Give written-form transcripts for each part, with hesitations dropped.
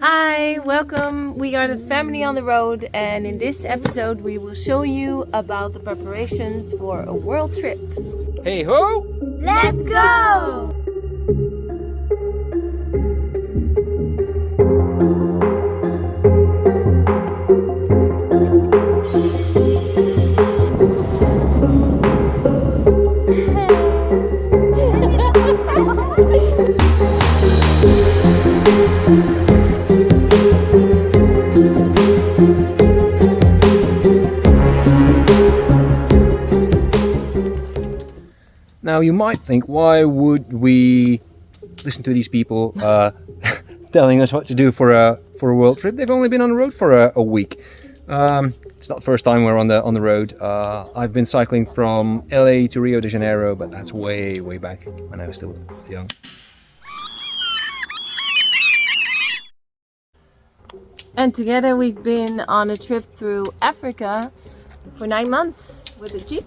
Hi, welcome. We are the family on the road, and in this episode we will show you about the preparations for a world trip. Hey ho! Let's go! Now you might think, why would we listen to these people telling us what to do for a world trip? They've only been on the road for a week. It's not the first time we're on the road. I've been cycling from LA to Rio de Janeiro, but that's way back when I was still young. And together we've been on a trip through Africa for 9 months with a Jeep.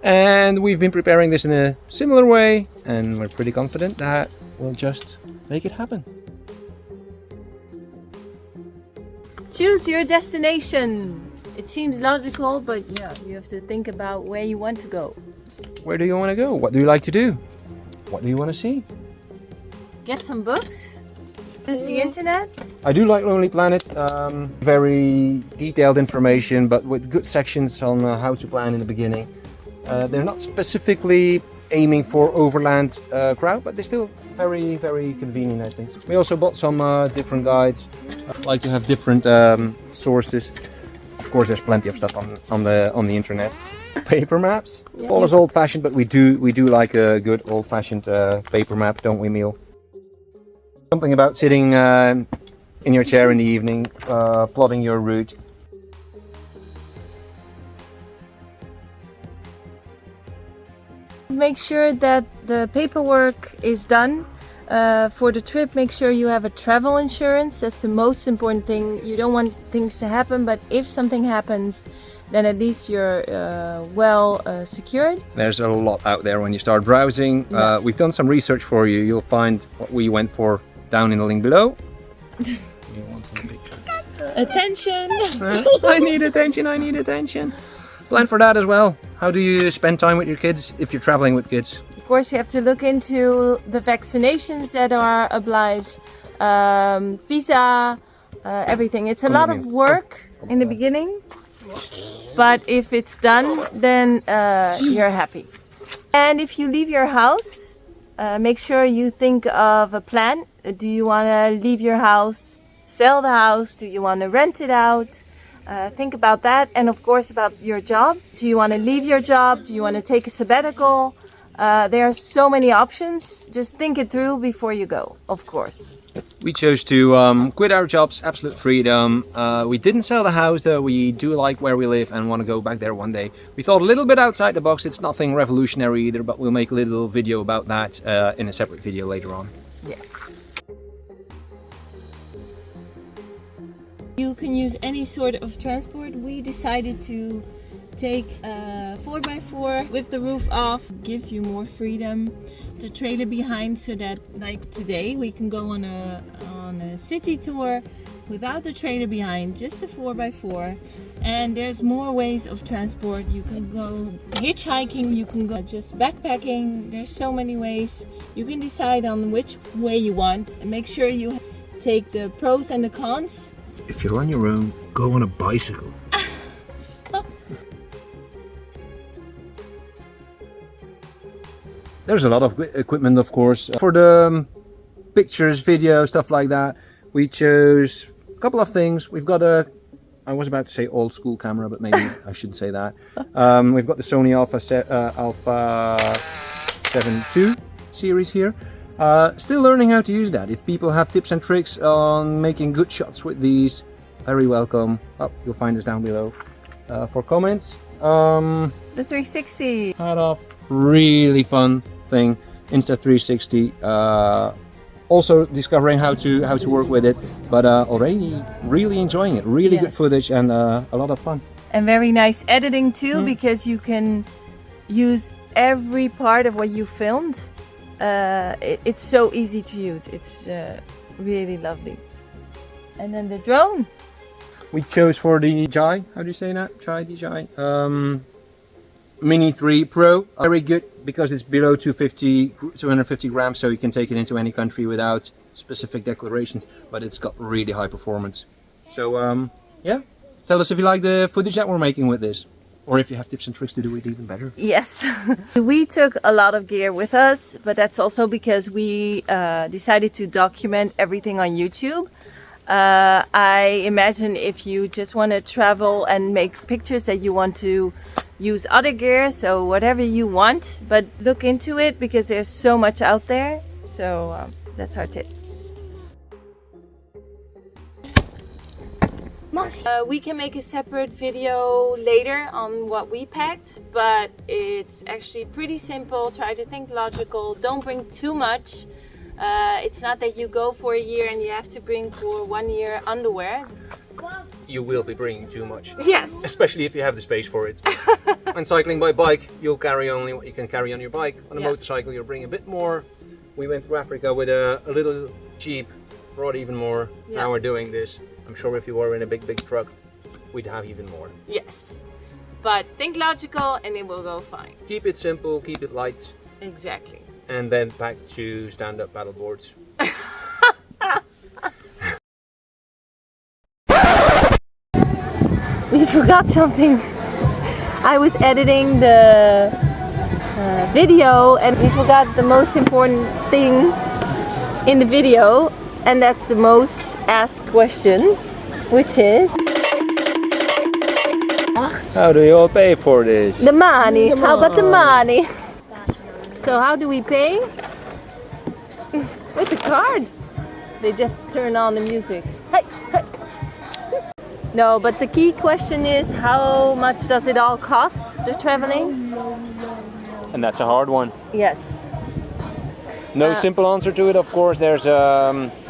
And we've been preparing this in a similar way, and we're pretty confident that we'll just make it happen. Choose your destination. It seems logical, but yeah, you have to think about where you want to go. Where do you want to go? What do you like to do? What do you want to see? Get some books. Use the internet. I do like Lonely Planet. Very detailed information, but with good sections on how to plan in the beginning. They're not specifically aiming for overland crowd, but they're still very convenient, I think. We also bought some different guides. I like to have different sources. Of course, there's plenty of stuff on the internet. Paper maps. Yeah. All is old-fashioned, but we do like a good old-fashioned paper map, don't we, Miel? Something about sitting in your chair in the evening, plotting your route. Make sure that the paperwork is done for the trip. Make sure you have a travel insurance. That's the most important thing. You don't want things to happen, but if something happens, then at least you're well secured. There's a lot out there when you start browsing. Yeah. We've done some research for you. You'll find what we went for down in the link below. You want some picture? Attention! I need attention. Plan for that as well. How do you spend time with your kids if you're traveling with kids? Of course, you have to look into the vaccinations that are obliged, visa, everything. It's a lot of work in the beginning, but if it's done, then you're happy. And if you leave your house, make sure you think of a plan. Do you want to leave your house, sell the house? Do you want to rent it out? Think about that, and of course about your job. Do you want to leave your job? Do you want to take a sabbatical? There are so many options. Just think it through before you go, of course. We chose to quit our jobs, absolute freedom. We didn't sell the house, though. We do like where we live and want to go back there one day. We thought a little bit outside the box. It's nothing revolutionary either, but we'll make a little video about that in a separate video later on. Yes. You can use any sort of transport. We decided to take a 4x4 with the roof off. Gives you more freedom. The trailer behind, so that like today we can go on a city tour without the trailer behind, just a 4x4. And there's more ways of transport. You can go hitchhiking, you can go just backpacking. There's so many ways. You can decide on which way you want, and make sure you take the pros and the cons. If you're on your own, go on a bicycle. There's a lot of equipment, of course. For the pictures, video, stuff like that, we chose a couple of things. We've got I was about to say old school camera, but maybe I shouldn't say that. We've got the Sony Alpha 7 II series here. Still learning how to use that. If people have tips and tricks on making good shots with these, very welcome. Oh, you'll find us down below for comments. The 360. Hat off, really fun thing. Insta 360. Also discovering how to work with it, but already really enjoying it. Really good footage and a lot of fun. And very nice editing too, because you can use every part of what you filmed. It's so easy to use. It's really lovely. And then the drone. We chose for the DJI, how do you say that? DJI. Mini 3 Pro. Very good because it's below 250 grams, so you can take it into any country without specific declarations, but it's got really high performance. So yeah, tell us if you like the footage that we're making with this, or if you have tips and tricks to do it even better. Yes. We took a lot of gear with us, but that's also because we decided to document everything on YouTube. I imagine if you just want to travel and make pictures that you want to use other gear, so whatever you want, but look into it because there's so much out there. So that's our tip. We can make a separate video later on what we packed, but it's actually pretty simple. Try to think logical, don't bring too much. It's not that you go for a year and you have to bring for 1 year underwear. You will be bringing too much. Yes. Especially if you have the space for it. When cycling by bike, you'll carry only what you can carry on your bike. On a motorcycle, you'll bring a bit more. We went through Africa with a little Jeep, brought even more. Now we're doing this. I'm sure if you were in a big truck, we'd have even more. Yes. But think logical and it will go fine. Keep it simple, keep it light. Exactly. And then back to stand-up paddle boards. We forgot something. I was editing the video and we forgot the most important thing in the video, and that's the most asked question, which is how do you all pay for this? the money. How about the money? So how do we pay? With the card. They just turn on the music. Hey, hey. No, but the key question is, how much does it all cost, the traveling? And that's a hard one. Yes. No simple answer to it, of course. There's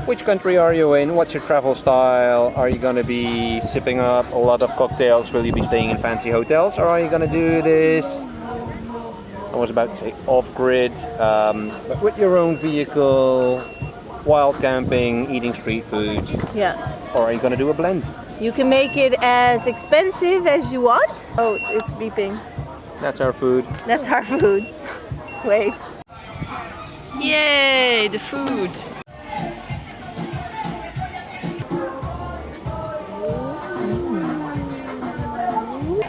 which country are you in? What's your travel style? Are you going to be sipping up a lot of cocktails? Will you be staying in fancy hotels? Or are you going to do this, I was about to say off-grid, but with your own vehicle, wild camping, eating street food? Yeah. Or are you going to do a blend? You can make it as expensive as you want. Oh, it's beeping. That's our food. That's our food. Wait. Yay, the food!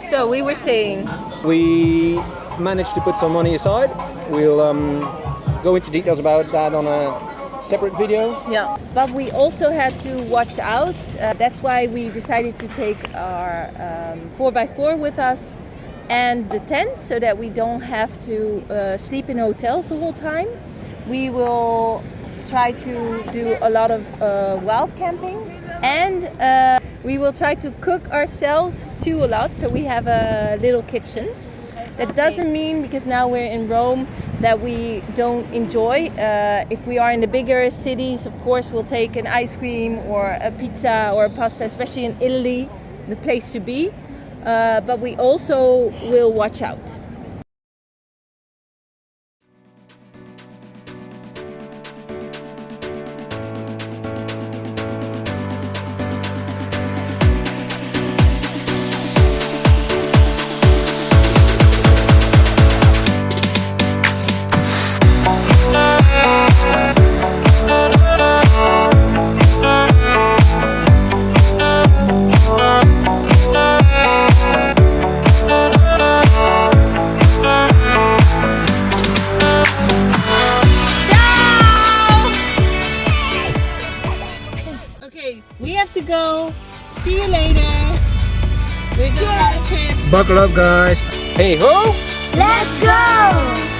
So we were saying, We managed to put some money aside. We'll go into details about that on a separate video. yeah, but we also had to watch out. That's why we decided to take our 4x4 with us and the tent, so that we don't have to sleep in hotels the whole time. We will try to do a lot of wild camping, and we will try to cook ourselves too a lot, so we have a little kitchen. That doesn't mean, because now we're in Rome, that we don't enjoy. If we are in the bigger cities, of course we'll take an ice cream or a pizza or a pasta, especially in Italy, the place to be. But we also will watch out. Okay, we have to go. See you later. We're going on a trip. Buckle up, guys. Hey ho! Let's go!